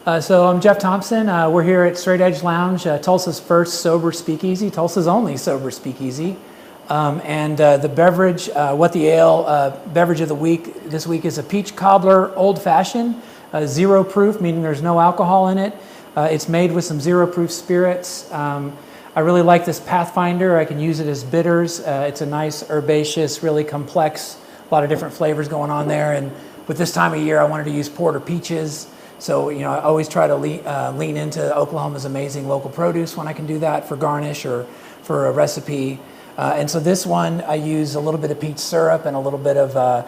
So I'm Jeff Thompson. We're here at Straight Edge Lounge, Tulsa's first sober speakeasy, Tulsa's only sober speakeasy. The beverage, what the ale beverage of the week this week is a peach cobbler old fashioned, zero proof, meaning there's no alcohol in it. It's made with some zero proof spirits. I really like this Pathfinder. I can use it as bitters. It's a nice herbaceous, really complex, a lot of different flavors going on there. And with this time of year, I wanted to use porter peaches. So, I always try to lean into Oklahoma's amazing local produce when I can do that for garnish or for a recipe. And so this one, I use a little bit of peach syrup and a little bit of a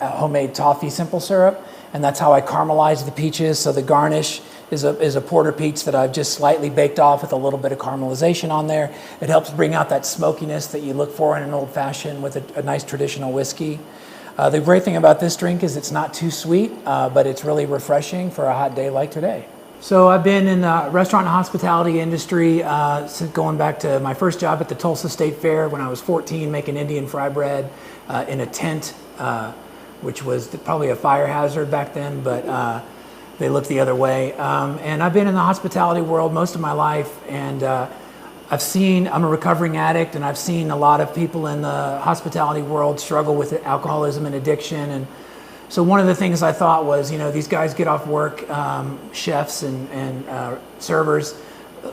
homemade toffee simple syrup. And that's how I caramelize the peaches. So the garnish is a porter peach that I've just slightly baked off with a little bit of caramelization on there. It helps bring out that smokiness that you look for in an old fashioned with a nice traditional whiskey. The great thing about this drink is it's not too sweet, but it's really refreshing for a hot day like today. So I've been in the restaurant and hospitality industry since going back to my first job at the Tulsa State Fair when I was 14, making Indian fry bread in a tent, which was probably a fire hazard back then, but they looked the other way. And I've been in the hospitality world most of my life, and I'm a recovering addict, and I've seen a lot of people in the hospitality world struggle with alcoholism and addiction. And so one of the things I thought was, these guys get off work, chefs and servers,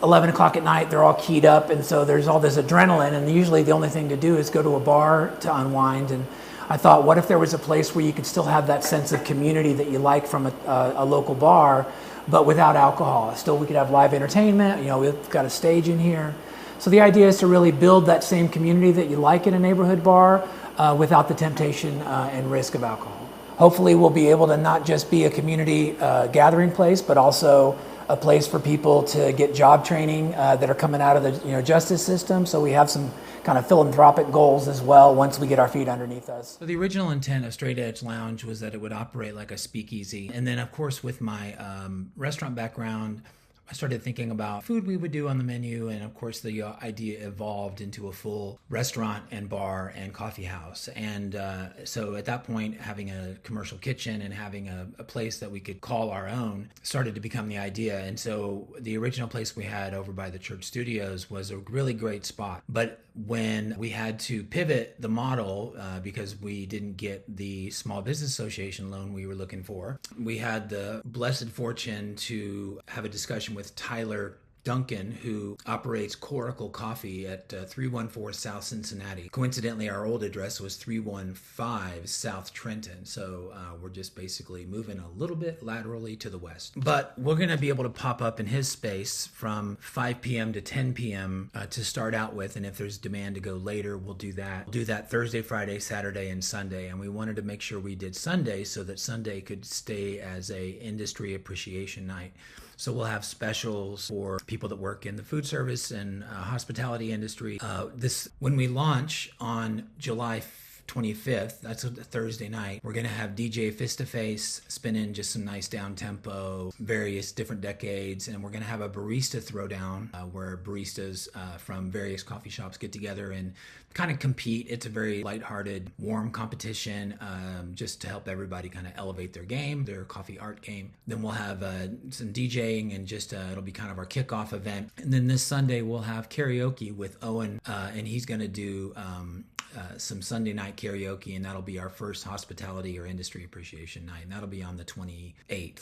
11 o'clock at night, they're all keyed up. And so there's all this adrenaline, and usually the only thing to do is go to a bar to unwind. And I thought, what if there was a place where you could still have that sense of community that you like from a local bar, but without alcohol? Still, we could have live entertainment. We've got a stage in here. So the idea is to really build that same community that you like in a neighborhood bar without the temptation and risk of alcohol. Hopefully we'll be able to not just be a community gathering place, but also a place for people to get job training that are coming out of the justice system. So we have some kind of philanthropic goals as well once we get our feet underneath us. So the original intent of Straight Edge Lounge was that it would operate like a speakeasy. And then of course with my restaurant background, I started thinking about food we would do on the menu, and of course the idea evolved into a full restaurant and bar and coffee house. And so at that point, having a commercial kitchen and having a place that we could call our own started to become the idea. And so the original place we had over by the church studios was a really great spot. But when we had to pivot the model because we didn't get the Small Business Association loan we were looking for, we had the blessed fortune to have a discussion with Tyler Duncan, who operates Coracle Coffee at 314 South Cincinnati. Coincidentally, our old address was 315 South Trenton, so we're just basically moving a little bit laterally to the west. But we're going to be able to pop up in his space from 5 p.m. to 10 p.m. To start out with, and if there's demand to go later, we'll do that. We'll do that Thursday, Friday, Saturday, and Sunday, and we wanted to make sure we did Sunday so that Sunday could stay as a industry appreciation night. So we'll have specials for people that work in the food service and hospitality industry. When we launch on July 25th, that's a Thursday night, we're going to have DJ Face spinning just some nice down tempo, various different decades, and we're going to have a barista throwdown where baristas from various coffee shops get together and kind of compete. It's a very lighthearted, warm competition just to help everybody kind of elevate their game, their coffee art game. Then we'll have some DJing and just it'll be kind of our kickoff event. And then this Sunday we'll have karaoke with Owen, and he's going to do some Sunday night karaoke, and that'll be our first hospitality or industry appreciation night, and that'll be on the 28th.